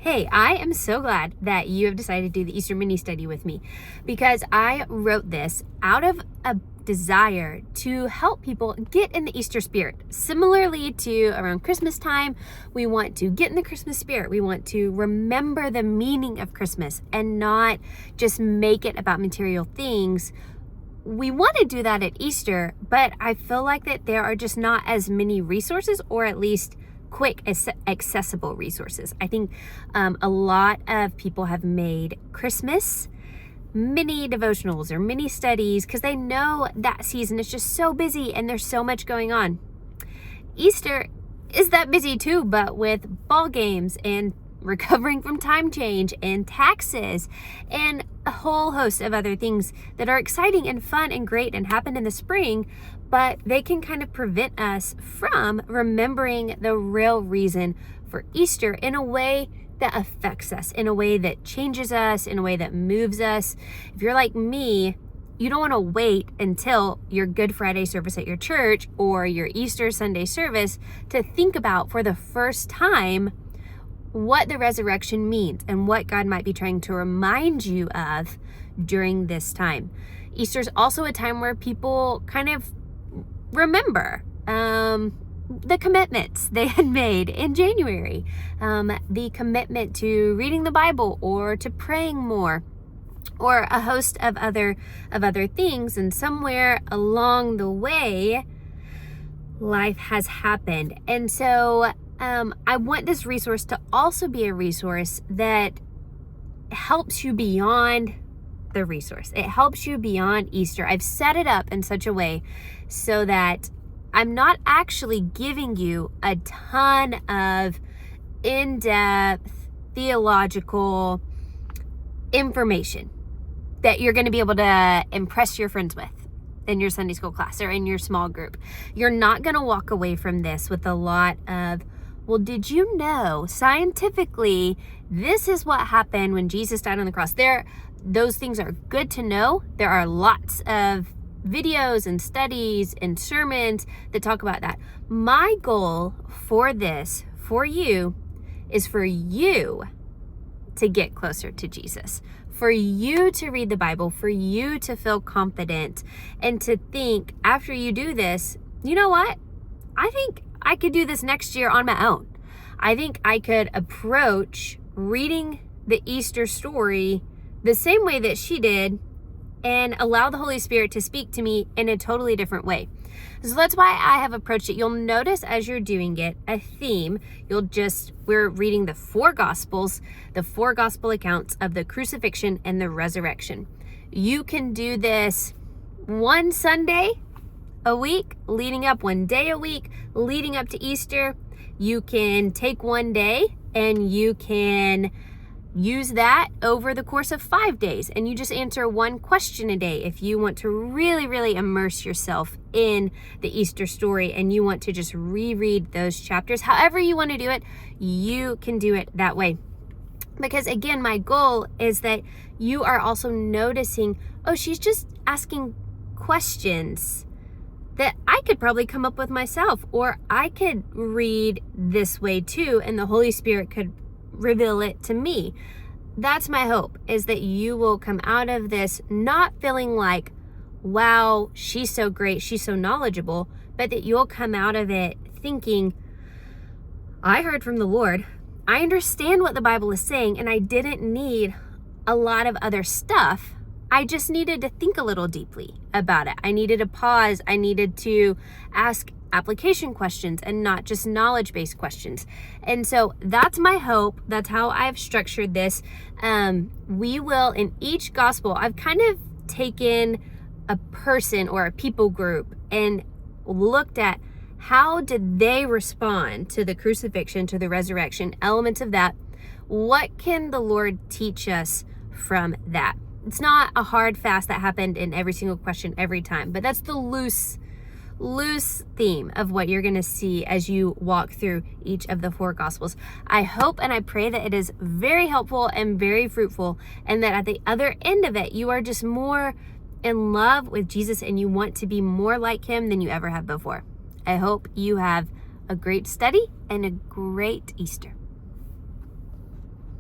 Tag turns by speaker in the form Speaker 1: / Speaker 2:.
Speaker 1: Hey, I am so glad that you have decided to do the Easter mini study with me because I wrote this out of a desire to help people get in the Easter spirit. Similarly to around Christmas time, we want to get in the Christmas spirit. We want to remember the meaning of Christmas and not just make it about material things. We want to do that at Easter, but I feel like that there are just not as many resources, or at least quick, accessible resources. I think a lot of people have made Christmas mini devotionals or mini studies because they know that season is just so busy and there's so much going on. Easter is that busy too, but with ball games and recovering from time change and taxes and a whole host of other things that are exciting and fun and great and happen in the spring, but they can kind of prevent us from remembering the real reason for Easter in a way that affects us, in a way that changes us, in a way that moves us. If you're like me, you don't want to wait until your Good Friday service at your church or your Easter Sunday service to think about for the first time what the resurrection means and what God might be trying to remind you of during this time. Easter is also a time where people kind of remember the commitments they had made in January, the commitment to reading the Bible or to praying more, or a host of other things. And somewhere along the way, life has happened. And so I want this resource to also be a resource that helps you beyond the resource. It helps you beyond Easter. I've set it up in such a way so that I'm not actually giving you a ton of in-depth theological information that you're going to be able to impress your friends with in your Sunday school class or in your small group. You're not going to walk away from this with a lot of, well, did you know scientifically this is what happened when Jesus died on the cross? Those things are good to know. There are lots of videos and studies and sermons that talk about that. My goal for this, for you, is for you to get closer to Jesus, for you to read the Bible, for you to feel confident, and to think after you do this, you know what? I think I could do this next year on my own. I think I could approach reading the Easter story the same way that she did and allow the Holy Spirit to speak to me in a totally different way. So that's why I have approached it. You'll notice as you're doing it, a theme. We're reading the four gospel accounts of the crucifixion and the resurrection. You can do this one Sunday a week, leading up one day a week, leading up to Easter. You can take one day and you can use that over the course of 5 days, and you just answer one question a day if you want to really, really immerse yourself in the Easter story and you want to just reread those chapters. However you want to do it, you can do it that way. Because again, my goal is that you are also noticing, oh, she's just asking questions that I could probably come up with myself, or I could read this way too, and the Holy Spirit could reveal it to me. That's my hope, is that you will come out of this not feeling like, wow, she's so great, she's so knowledgeable, but that you'll come out of it thinking, I heard from the Lord. I understand what the Bible is saying, and I didn't need a lot of other stuff. I just needed to think a little deeply about it. I needed to pause. I needed to ask application questions and not just knowledge-based questions. And so that's my hope. That's how I've structured this. We will, in each gospel, I've kind of taken a person or a people group and looked at how did they respond to the crucifixion, to the resurrection, elements of that. What can the Lord teach us from that? It's not a hard fast that happened in every single question every time, but that's the loose theme of what you're going to see as you walk through each of the four gospels. I hope and I pray that it is very helpful and very fruitful, and that at the other end of it, you are just more in love with Jesus and you want to be more like him than you ever have before. I hope you have a great study and a great Easter.